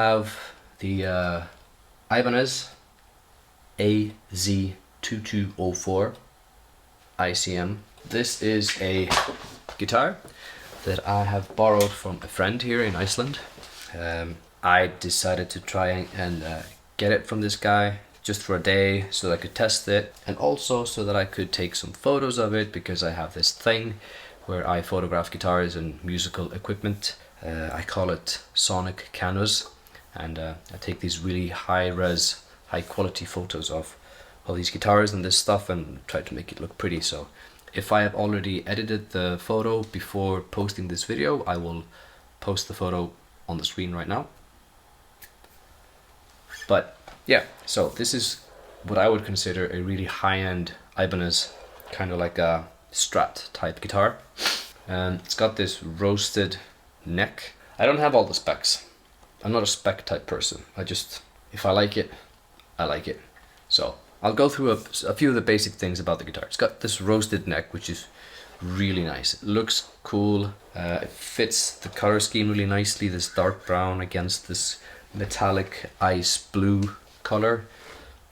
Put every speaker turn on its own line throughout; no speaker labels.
have the Ibanez AZ2204 ICM. This is a guitar that I have borrowed from a friend here in Iceland. I decided to try and get it from this guy just for a day so that I could test it, and also so that I could take some photos of it, because I have this thing where I photograph guitars and musical equipment. I call it Sonic Canvas, and I take these really high-res, high-quality photos of all these guitars and this stuff and try to make it look pretty. So if I have already edited the photo before posting this video, I will post the photo on the screen right now. But yeah, so this is what I would consider a really high-end Ibanez, kind of like a Strat type guitar. And it's got this roasted neck. I don't have all the specs. I'm not a spec type person. If I like it, I like it. So I'll go through a few of the basic things about the guitar. It's got this roasted neck, which is really nice. It looks cool. It fits the color scheme really nicely. This dark brown against this metallic ice blue color.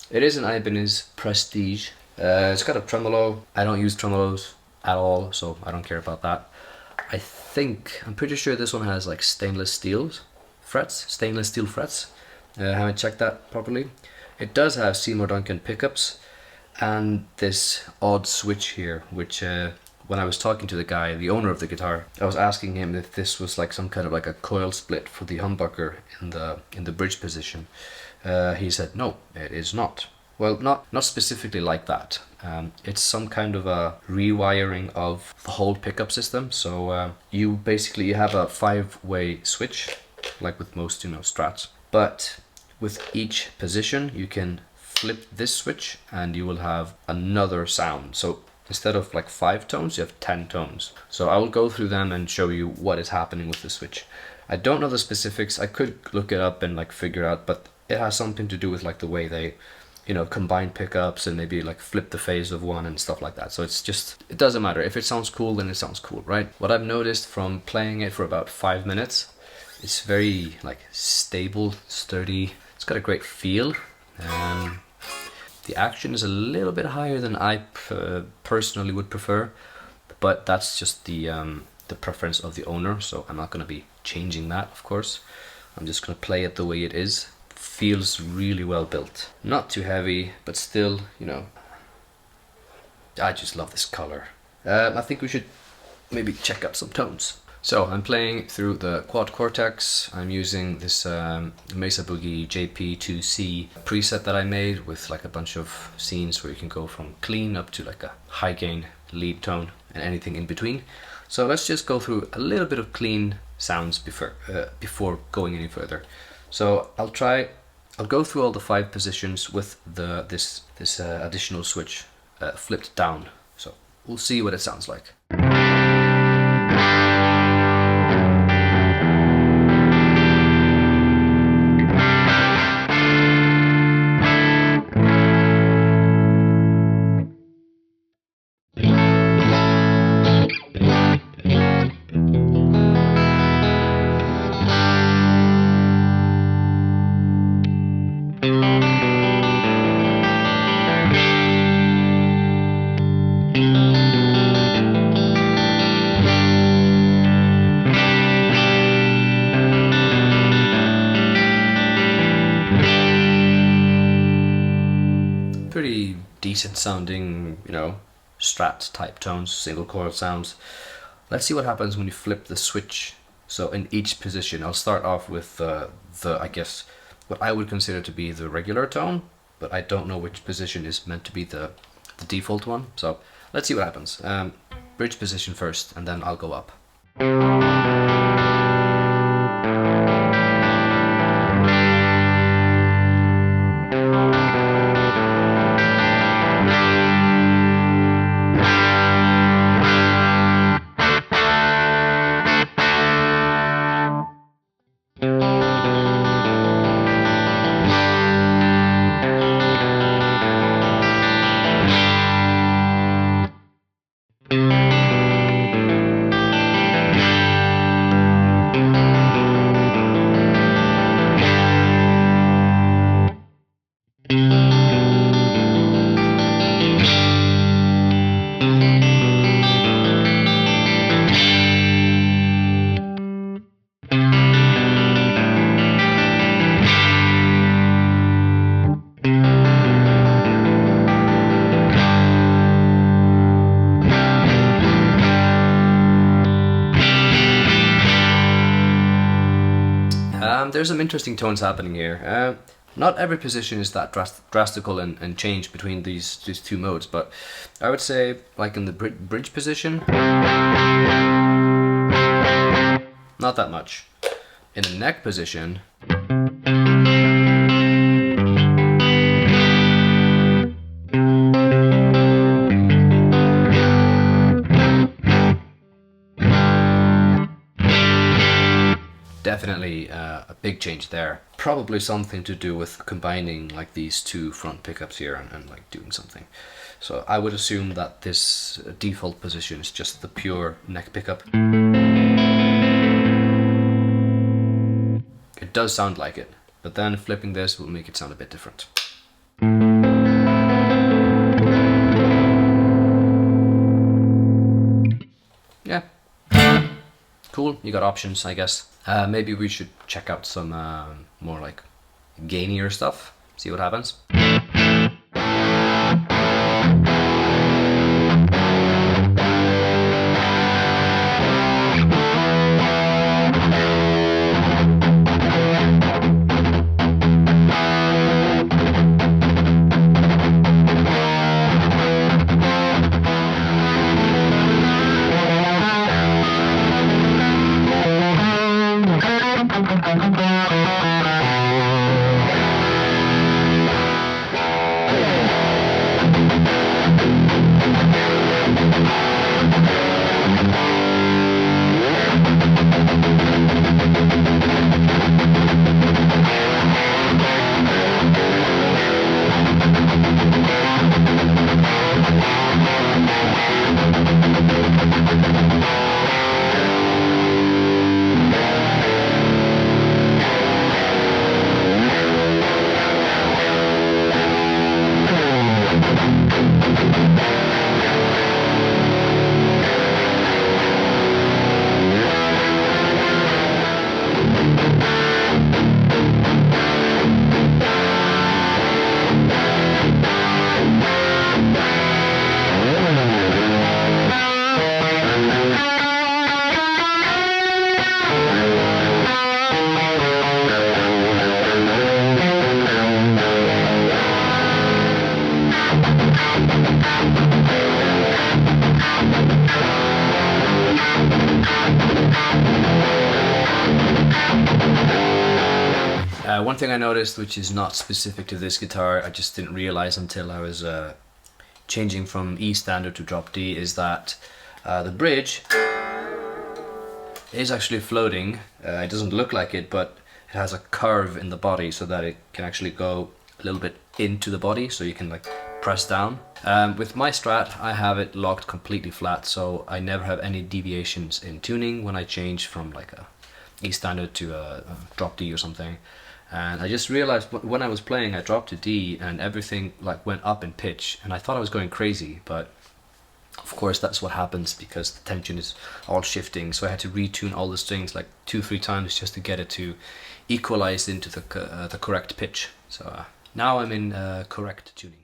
It is an Ibanez Prestige. It's got a tremolo. I don't use tremolos at all, so I don't care about that. I'm pretty sure this one has like stainless steel frets. I haven't checked that properly. It does have Seymour Duncan pickups and this odd switch here, which when I was talking to the guy, the owner of the guitar, I was asking him if this was like some kind of like a coil split for the humbucker in the bridge position. He said no, it is not. Well, not specifically like that. It's some kind of a rewiring of the whole pickup system. So you have a 5-way switch, like with most Strats, but with each position you can flip this switch and you will have another sound. So instead of like 5 tones, you have 10 tones. So I will go through them and show you what is happening with the switch. I don't know the specifics. I could look it up and like figure out, but it has something to do with like the way they combine pickups and maybe like flip the phase of one and stuff like that. So it doesn't matter. If it sounds cool, then it sounds cool, right? What I've noticed from playing it for about 5 minutes, it's very like stable, sturdy. It's got a great feel. The action is a little bit higher than I personally would prefer, but that's just the preference of the owner, so I'm not going to be changing that, of course. I'm just going to play it the way it is. Feels really well built. Not too heavy, but still, I just love this color. I think we should maybe check out some tones. So I'm playing through the Quad Cortex. I'm using this Mesa Boogie JP2C preset that I made with like a bunch of scenes where you can go from clean up to like a high gain lead tone and anything in between. So let's just go through a little bit of clean sounds before going any further. So I'll go through all the 5 positions with this additional switch flipped down. So we'll see what it sounds like. Pretty decent sounding, Strat type tones, single chord sounds. Let's see what happens when you flip the switch. So in each position, I'll start off with I guess what I would consider to be the regular tone, but I don't know which position is meant to be the default one. So let's see what happens. Bridge position first, and then I'll go up. There's some interesting tones happening here. Not every position is that drastical and change between these two modes, but I would say like in the bridge position, not that much. In the neck position, definitely a big change there. Probably something to do with combining like these two front pickups here and like doing something. So I would assume that this default position is just the pure neck pickup. It does sound like it, but then flipping this will make it sound a bit different. Yeah. Cool, you got options, I guess. Maybe we should check out some more like gainier stuff, see what happens. One thing I noticed, which is not specific to this guitar, I just didn't realize until I was changing from E standard to drop D, is that the bridge is actually floating. It doesn't look like it, but it has a curve in the body so that it can actually go a little bit into the body, so you can like press down. With my Strat, I have it locked completely flat, so I never have any deviations in tuning when I change from like a E standard to a drop D or something. And I just realized when I was playing, I dropped to D and everything like went up in pitch, and I thought I was going crazy, but of course that's what happens because the tension is all shifting, so I had to retune all the strings like 2-3 times just to get it to equalize into the correct pitch. So now I'm in correct tuning.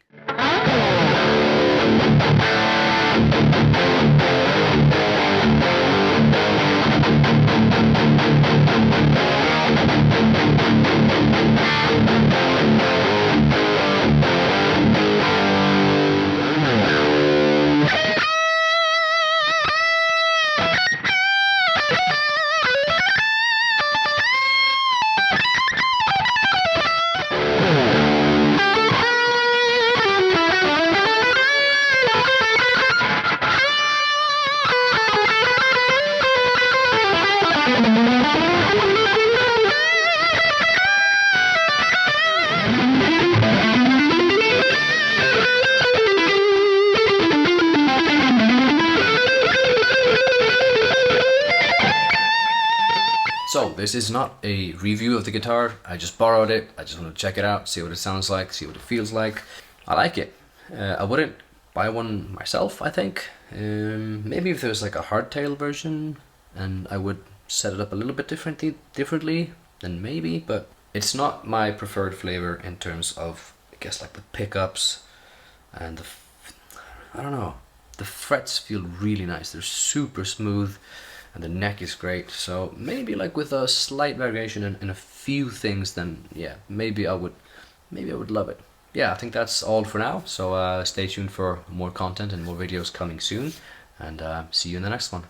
So this is not a review of the guitar, I just borrowed it, I just want to check it out, see what it sounds like, see what it feels like. I like it. I wouldn't buy one myself, I think. Maybe if there was like a hardtail version and I would set it up a little bit differently, then maybe, but it's not my preferred flavor in terms of, I guess, like the pickups and I don't know, the frets feel really nice, they're super smooth. and the neck is great. So maybe like with a slight variation in a few things, then yeah, maybe I would love it. Yeah, I think that's all for now. So stay tuned for more content and more videos coming soon, and see you in the next one.